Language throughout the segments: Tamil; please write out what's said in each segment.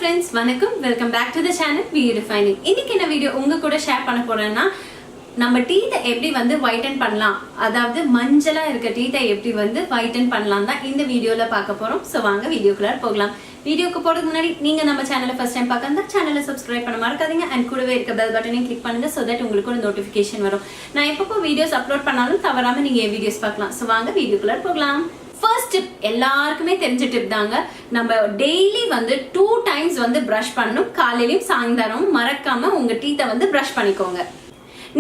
friends, வணக்கம். Welcome back to the channel Whitening. இன்னைக்கு என்ன வீடியோ உங்க கூட ஷேர் பண்ண போறேன்னா நம்ம டீத்தை எப்படி வந்து whiten பண்ணலாம், அதாவது மஞ்சளா இருக்க டீத்தை எப்படி வந்து whiten பண்ணலாம் தான் இந்த வீடியோல பார்க்க போறோம். சோ வாங்க வீடியோக்குள்ள போகலாம். வீடியோக்கு போறதுக்கு முன்னாடி நீங்க நம்ம சேனலை ஃபர்ஸ்ட் டைம் பார்க்கறதா சேனலை சப்ஸ்கிரைப் பண்ண மறக்காதீங்க and கூடவே இருக்க பெல் பட்டனையும் கிளிக் பண்ணுங்க so that உங்களுக்கு ஒரு நோட்டிஃபிகேஷன் வரும். நான் எப்பப்போ வீடியோஸ் அப்லோட் பண்ணாலும் தவறாம நீங்க வீடியோஸ் பார்க்கலாம். சோ வாங்க வீடியோக்குள்ள போகலாம். ஃபர்ஸ்ட் டிப் எல்லாருக்குமே தெரிஞ்ச டிப் தாங்க. நம்ம டெய்லி வந்து 2 times வந்து பிரஷ் பண்ணணும். காலையிலயும் சாயந்தரமும் மறக்காம உங்க டீத்தை வந்து பிரஷ் பண்ணிக்கோங்க.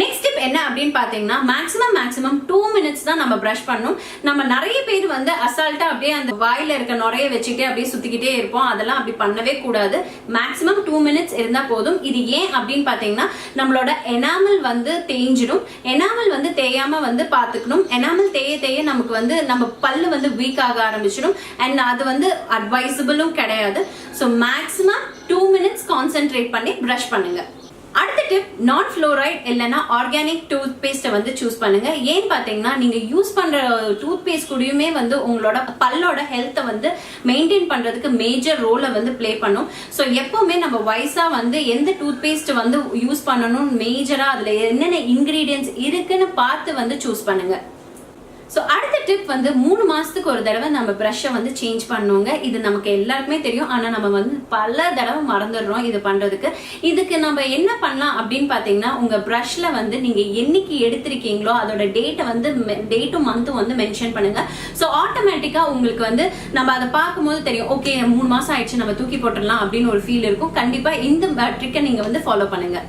நெக்ஸ்ட் டிப் என்ன அப்படின்னு பாத்தீங்கன்னா மேக்ஸிமம் 2 minutes தான் நம்ம பிரஷ் பண்ணணும். நம்ம நிறைய பேர் வந்து அசால்ட்டா அப்படியே அந்த வாயில இருக்க நுரைய வச்சுக்கிட்டே அப்படியே சுத்திக்கிட்டே இருப்போம். அதெல்லாம் அப்படி பண்ணவே கூடாது. மேக்ஸிமம் 2 minutes இருந்தா போதும். இது ஏன் அப்படின்னு பாத்தீங்கன்னா நம்மளோட எனாமல் வந்து தேஞ்சிடும். எனாமல் வந்து தேயாம வந்து பாத்துக்கணும். எனாமல் தேய நமக்கு வந்து நம்ம பல்லு வந்து வீக் ஆக ஆரம்பிச்சிடும் அண்ட் அது வந்து அட்வைசபிளும் கிடையாது. ஸோ மேக்ஸிமம் 2 minutes கான்சென்ட்ரேட் பண்ணி பிரஷ் பண்ணுங்க. அடுத்த டிப் நான் ஃப்ளோரைட் இல்லைன்னா ஆர்கானிக் டூத் பேஸ்ட்டை வந்து சூஸ் பண்ணுங்க. ஏன்னு பாத்தீங்கன்னா நீங்க யூஸ் பண்ற டூத் பேஸ்ட் கூடயுமே வந்து உங்களோட பல்லோட ஹெல்த்தை வந்து மெயின்டைன் பண்றதுக்கு மேஜர் ரோலை வந்து பிளே பண்ணும். ஸோ எப்பவுமே நம்ம வயசா வந்து எந்த டூத் பேஸ்ட் வந்து யூஸ் பண்ணணும், மேஜரா அதுல என்னென்ன இன்கிரீடியன்ஸ் இருக்குன்னு பார்த்து வந்து சூஸ் பண்ணுங்க. ஸோ அடுத்த டிப் வந்து 3 மாசத்துக்கு ஒரு தடவை நம்ம ப்ரஷ்ஷை வந்து சேஞ்ச் பண்ணுவோங்க. இது நமக்கு எல்லாருக்குமே தெரியும், ஆனால் நம்ம வந்து பல தடவை மறந்துடுறோம் இது பண்றதுக்கு. இதுக்கு நம்ம என்ன பண்ணலாம் அப்படின்னு பார்த்தீங்கன்னா உங்க ப்ரஷ்ல வந்து நீங்க என்னைக்கு எடுத்திருக்கீங்களோ அதோட டேட்டை வந்து டேட்டும் மந்த்தும் வந்து மென்ஷன் பண்ணுங்க. ஸோ ஆட்டோமேட்டிக்கா உங்களுக்கு வந்து நம்ம அதை பார்க்கும்போது தெரியும், ஓகே 3 மாசம் ஆயிடுச்சு நம்ம தூக்கி போட்டுடலாம் அப்படின்னு ஒரு ஃபீல் இருக்கும். கண்டிப்பா இந்த ட்ரிக்கை நீங்க வந்து ஃபாலோ பண்ணுங்க.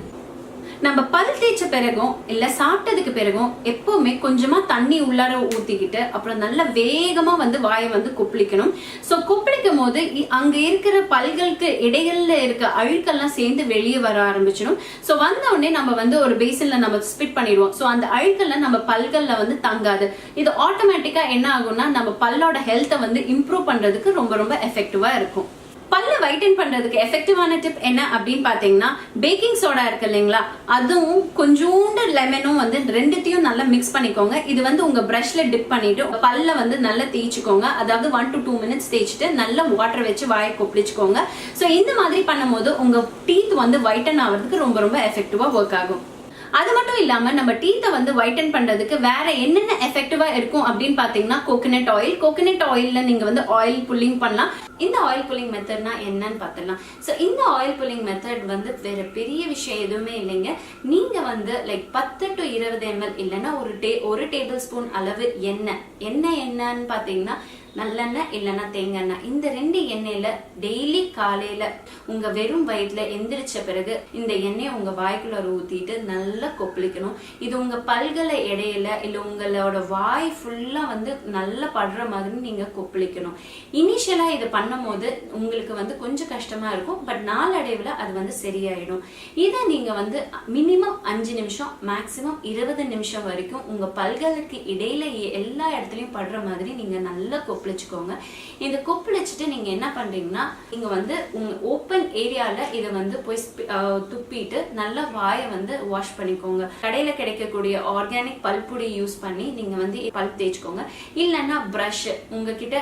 நம்ம பல் தேய்ச்ச பிறகும் இல்ல சாப்பிட்டதுக்கு பிறகும் எப்பவுமே கொஞ்சமா தண்ணி உள்ளார ஊத்திக்கிட்டு அப்புறம் நல்ல வேகமா வந்து வாயை வந்து கொப்பளிக்கணும். சோ கொப்பளிக்கும் போது அங்க இருக்கிற பல்களுக்கு இடையில இருக்க அழுக்கெல்லாம் சேர்ந்து வெளியே வர ஆரம்பிச்சிடும். சோ வந்த உடனே நம்ம வந்து ஒரு பேசின்ல நம்ம ஸ்பிட் பண்ணிடுவோம். சோ அந்த அழுக்கெல்லாம் நம்ம பல்கள்ல வந்து தங்காது. இது ஆட்டோமேட்டிக்கா என்ன ஆகும்னா நம்ம பல்லோட ஹெல்த்தை வந்து இம்ப்ரூவ் பண்றதுக்கு ரொம்ப எஃபெக்டிவா இருக்கும். பல்ல வைட்டன் பண்றதுக்கு எஃபெக்டிவான டிப் என்ன அப்படின்னு பாத்தீங்கன்னா பேக்கிங் சோடா இருக்கு இல்லைங்களா, அதுவும் கொஞ்சோண்டு லெமனும் வந்து ரெண்டுத்தையும் நல்லா மிக்ஸ் பண்ணிக்கோங்க. இது வந்து உங்க பிரஷ்ல டிப் பண்ணிட்டு பல்ல வந்து நல்லா தேய்ச்சிக்கோங்க. அதாவது 1 to 2 minutes தேய்ச்சிட்டு நல்லா வாட்டர் வச்சு வாயை கொப்பளிச்சுக்கோங்க. ஸோ இந்த மாதிரி பண்ணும்போது உங்க டீத் வந்து வைட்டன் ஆகிறதுக்கு ரொம்ப எஃபெக்டிவா ஒர்க் ஆகும். அது மட்டும் இல்லாம நம்ம டீத்தை வந்து வைட்டன் பண்றதுக்கு வேற என்னென்ன எஃபெக்டிவா இருக்கும் அப்படின்னு பாத்தீங்கன்னா கோகனட் ஆயில்ல நீங்க வந்து ஆயில் புல்லிங் பண்ணலாம். இந்த ஆயில் புல்லிங் மெத்தட்னா என்னன்னு பாத்திரலாம். சோ இந்த ஆயில் புல்லிங் மெத்தட் வந்து வேற பெரிய விஷயம் எதுவுமே இல்லைங்க. நீங்க வந்து லைக் 10 to 20 ml இல்லைன்னா ஒரு டேபிள் ஸ்பூன் அளவு என்னன்னு பாத்தீங்கன்னா நல்லெண்ணெய் இல்லைன்னா தேங்காய் எண்ணெய், இந்த 2 எண்ணெயில டெய்லி காலையில உங்க வெறும் வயிற்றுல எந்திரிச்ச பிறகு இந்த எண்ணெயை உங்க வாய்க்குள்ள ஊத்திட்டு நல்லா கொப்பளிக்கணும். இது உங்க பல்களை இடையில இல்ல உங்களோட வாய் ஃபுல்லா வந்து நல்லா படுற மாதிரி நீங்க கொப்பளிக்கணும். இனிஷியலா இது பண்ணும் போது உங்களுக்கு வந்து கொஞ்சம் கஷ்டமா இருக்கும், பட் நாளடைவுல அது வந்து சரியாயிடும். இதை நீங்க வந்து மினிமம் 5 நிமிஷம் மேக்சிமம் 20 நிமிஷம் வரைக்கும் உங்க பல்களுக்கு இடையில எல்லா இடத்துலயும் படுற மாதிரி நீங்க நல்லா கொப்பளிச்சுக்கோங்க. இந்த கொப்பளிச்சுட்டு நீங்க என்ன பண்றீங்கன்னா நீங்க வந்து உங்க ஓப்பன் ஏரியால இதை வந்து போய் துப்பிட்டு நல்லா வாயை வந்து வாஷ் பண்ணிக்கோங்க. கடையில கிடைக்கக்கூடிய ஆர்கானிக் பல்புடி யூஸ் பண்ணி நீங்க வந்து பல் தேய்ச்சிக்கோங்க. இல்லைன்னா பிரஷ் உங்ககிட்ட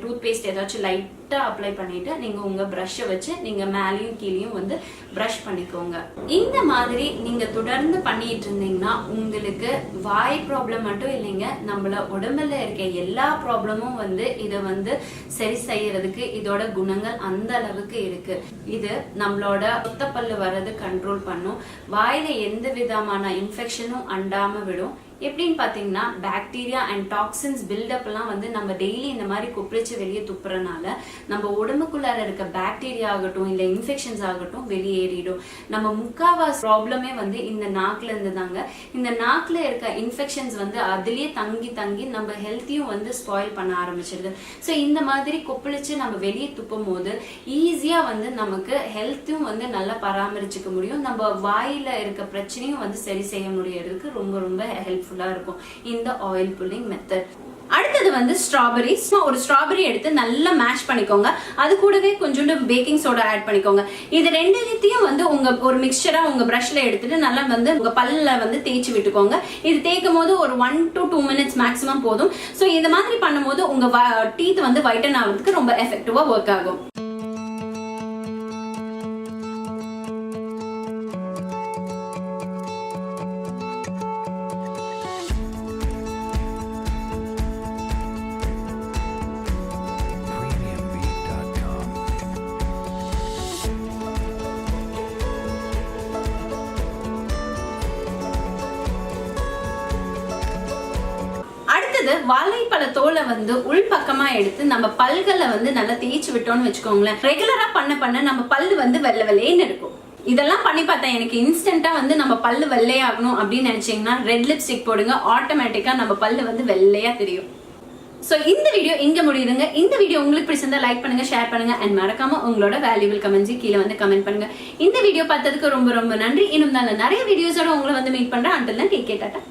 டூத் பேஸ்ட் ஏதாச்சும் லைட்டா அப்ளை பண்ணிட்டு நீங்க உங்க பிரஷ்ஷை வச்சு நீங்க மேலையும் கீழையும் வந்து பிரஷ் பண்ணிக்கோங்க. இந்த மாதிரி நீங்க தொடர்ந்து பண்ணிட்டு இருந்தீங்கன்னா உங்களுக்கு வாய் ப்ராப்ளம் மட்டும் இல்லைங்க, நம்மள உடம்புல இருக்க எல்லா ப்ராப்ளமும் வந்து இதை வந்து சரி செய்யறதுக்கு இதோட குணங்கள் அந்த அளவுக்கு இருக்கு. இது நம்மளோட சொத்த பல்லு வர்றது கண்ட்ரோல் பண்ணும். வாயில எந்த விதமான இன்ஃபெக்ஷனும் அண்டாம விடும். எப்படின்னு பாத்தீங்கன்னா பாக்டீரியா அண்ட் டாக்ஸின்ஸ் பில்டப் எல்லாம் வந்து நம்ம டெய்லி இந்த மாதிரி கொப்பளிச்சு வெளியே துப்புறனால நம்ம உடம்புக்குள்ளார இருக்க பாக்டீரியா ஆகட்டும் இல்ல இன்ஃபெக்ஷன்ஸ் ஆகட்டும் வெளியேறிடும். நம்ம முக்காவாசி ப்ராப்ளமே வந்து இந்த நாக்குல இருந்து தாங்க. இந்த நாக்குல இருக்க இன்ஃபெக்ஷன்ஸ் வந்து அதுலயே தங்கி நம்ம ஹெல்த்தையும் வந்து ஸ்பாயில் பண்ண ஆரம்பிச்சிருது. ஸோ இந்த மாதிரி கொப்பளிச்சு நம்ம வெளியே துப்பும் போது ஈஸியா வந்து நமக்கு ஹெல்த்தையும் வந்து நல்லா பராமரிச்சுக்க முடியும். நம்ம வாயில இருக்க பிரச்சனையும் வந்து சரி செய்ய முடியறதுக்கு ரொம்ப ஹெல்ப்ஃபுல்லா இருக்கும் இந்த ஆயில் புல்லிங் மெத்தட். அடுத்தது வந்து ஸ்ட்ராபெரி. ஒரு ஸ்ட்ராபெரி எடுத்து நல்லா மேஷ் பண்ணிக்கோங்க. அது கூடவே கொஞ்சோண்டு பேக்கிங் சோடா ஆட் பண்ணிக்கோங்க. இது ரெண்டுத்தையும் வந்து உங்க ஒரு மிக்சரா உங்க பிரஷ்ல எடுத்துட்டு நல்லா வந்து உங்க பல்ல வந்து தேய்ச்சி விட்டுக்கோங்க. இது தேய்க்கும் போது ஒரு 1 to 2 minutes மேக்ஸிமம் போதும். ஸோ இந்த மாதிரி பண்ணும்போது உங்க டீத் வந்து வைட்டன் ஆகிறதுக்கு ரொம்ப எஃபெக்டிவா ஒர்க் ஆகும். அடுத்தது வாழைப்பழ தோலை வந்து உள் பக்கமா எடுத்து நம்ம பல்களை வந்து நல்லா தேய்ச்சி விட்டோம்னு வச்சுக்கோங்களேன், ரெகுலரா பண்ண நம்ம பல்லு வந்து வெள்ளை வெள்ளைன்னு இருக்கும். இதெல்லாம் பண்ணி பார்த்தா எனக்கு இன்ஸ்டன்டா வந்து நம்ம பல்லு வெள்ளையாகணும் அப்படின்னு நினைச்சீங்கன்னா ரெட் லிப்ஸ்டிக் போடுங்க, ஆட்டோமேட்டிக்கா நம்ம பல்லு வந்து வெள்ளையா தெரியும். சோ இந்த வீடியோ இங்க முடியுதுங்க. இந்த வீடியோ உங்களுக்கு பிடிச்சிருந்தா லைக் பண்ணுங்க, ஷேர் பண்ணுங்க அண்ட் மறக்காம உங்களோட வேல்யூபிள் கமெண்ட்ஸ் கீழே வந்து கமெண்ட் பண்ணுங்க. இந்த வீடியோ பார்த்ததுக்கு ரொம்ப ரொம்ப நன்றி. இன்னும் நல்ல நிறைய வீடியோஸோட உங்களை வந்து மீட் பண்றேன். until then take care, Tata.